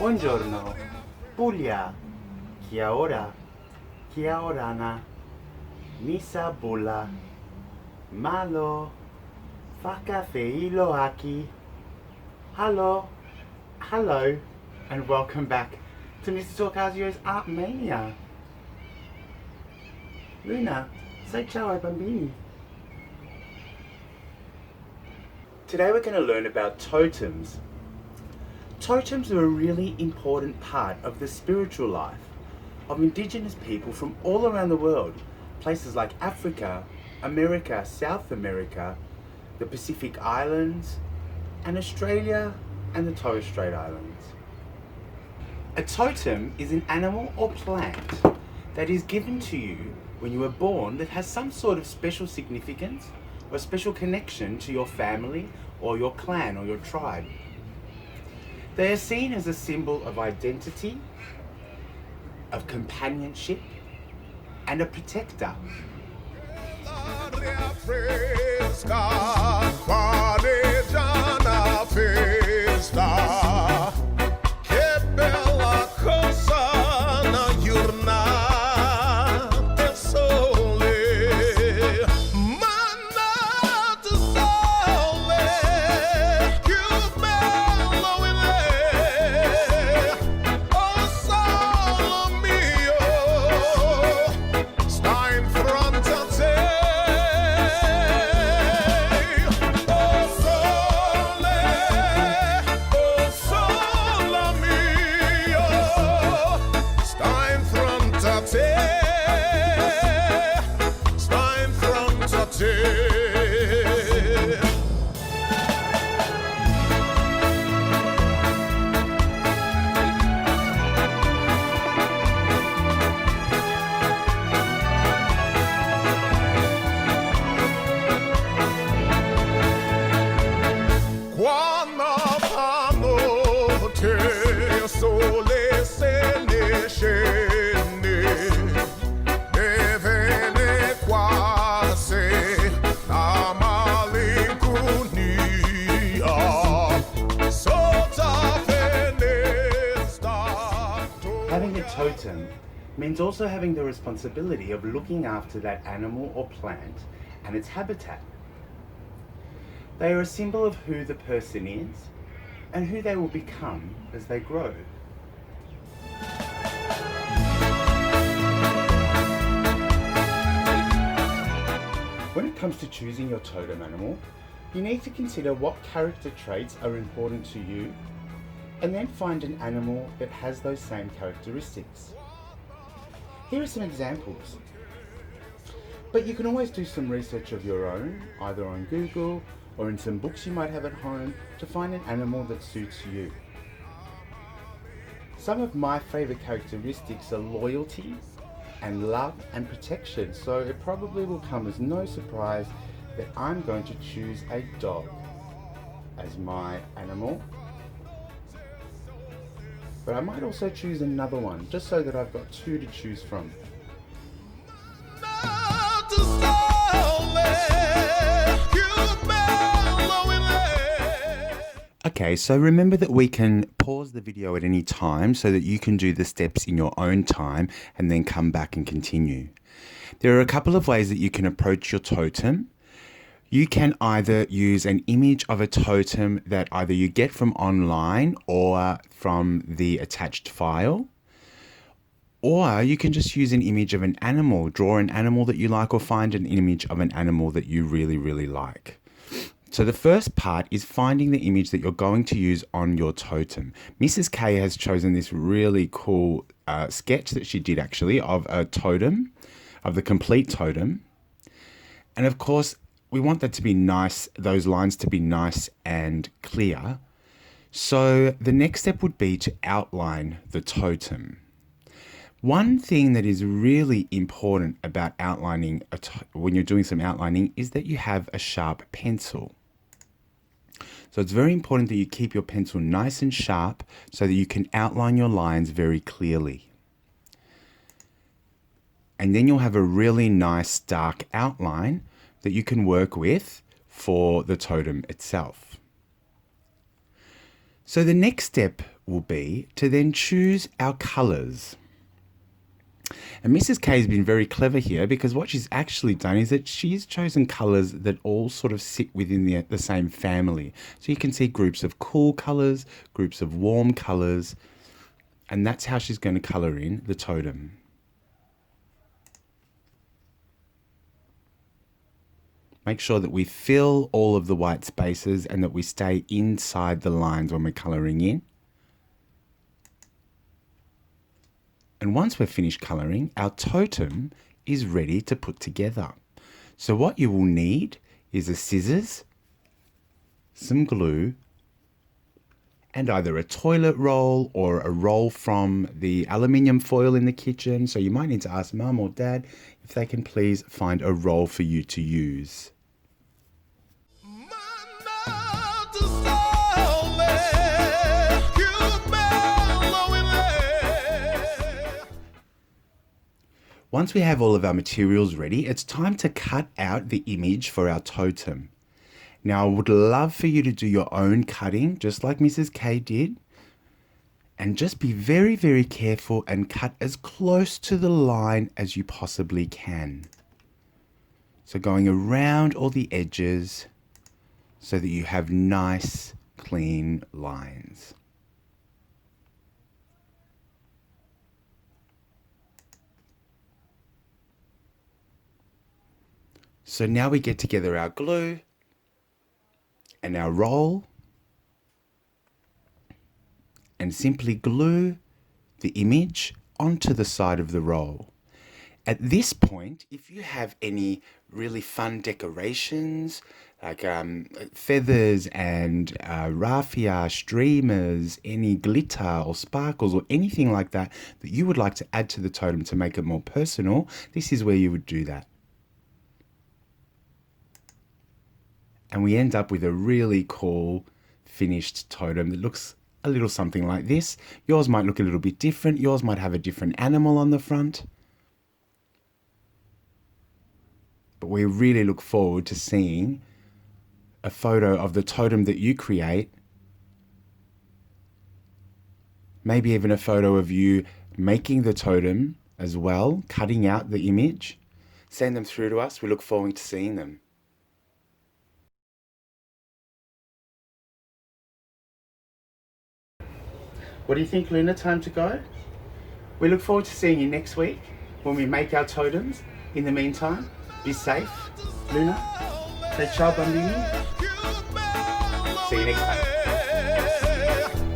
Buongiorno, Puglia, kia ora, kia orana, misa bula, malo, faka feilo aki. Hello, and welcome back to Mr. Torcasio's Art Mania. Luna, say ciao ai bambini. Today we're going to learn about totems. Totems are a really important part of the spiritual life of indigenous people from all around the world. Places like Africa, America, South America, the Pacific Islands, and Australia and the Torres Strait Islands. A totem is an animal or plant that is given to you when you were born that has some sort of special significance or special connection to your family or your clan or your tribe. They are seen as a symbol of identity, of companionship, and a protector. Having a totem means also having the responsibility of looking after that animal or plant and its habitat. They are a symbol of who the person is and who they will become as they grow. When it comes to choosing your totem animal, you need to consider what character traits are important to you and then find an animal that has those same characteristics. Here are some examples. But you can always do some research of your own, either on Google or in some books you might have at home, to find an animal that suits you. Some of my favourite characteristics are loyalty and love and protection, so it probably will come as no surprise that I'm going to choose a dog as my animal. But I might also choose another one, just so that I've got two to choose from. Okay, so remember that we can pause the video at any time so that you can do the steps in your own time and then come back and continue. There are a couple of ways that you can approach your totem. You can either use an image of a totem that either you get from online or from the attached file, or you can just use an image of an animal, draw an animal that you like, or find an image of an animal that you really, really like. So the first part is finding the image that you're going to use on your totem. Mrs. K has chosen this really cool sketch that she did actually of a totem, of the complete totem. And of course, we want that to be nice, those lines to be nice and clear. So the next step would be to outline the totem. One thing that is really important about outlining, when you're doing some outlining, is that you have a sharp pencil. So it's very important that you keep your pencil nice and sharp so that you can outline your lines very clearly. And then you'll have a really nice dark outline that you can work with for the totem itself. So the next step will be to then choose our colours. And Mrs. K has been very clever here, because what she's actually done is that she's chosen colours that all sort of sit within the same family. So you can see groups of cool colours, groups of warm colours, and that's how she's going to colour in the totem. Make sure that we fill all of the white spaces and that we stay inside the lines when we're colouring in. And once we're finished colouring, our totem is ready to put together. So what you will need is a scissors, some glue, and either a toilet roll or a roll from the aluminium foil in the kitchen. So you might need to ask Mum or Dad if they can please find a roll for you to use. Once we have all of our materials ready, it's time to cut out the image for our totem. Now, I would love for you to do your own cutting, just like Mrs. K did. And just be very, very careful and cut as close to the line as you possibly can. So going around all the edges so that you have nice, clean lines. So now we get together our glue and our roll and simply glue the image onto the side of the roll. At this point, if you have any really fun decorations like feathers and raffia, streamers, any glitter or sparkles or anything like that that you would like to add to the totem to make it more personal, this is where you would do that. And we end up with a really cool finished totem that looks a little something like this. Yours might look a little bit different. Yours might have a different animal on the front. But we really look forward to seeing a photo of the totem that you create. Maybe even a photo of you making the totem as well, cutting out the image. Send them through to us. We look forward to seeing them. What do you think, Luna? Time to go? We look forward to seeing you next week when we make our totems. In the meantime, be safe. Luna, say ciao bambini. See you next time.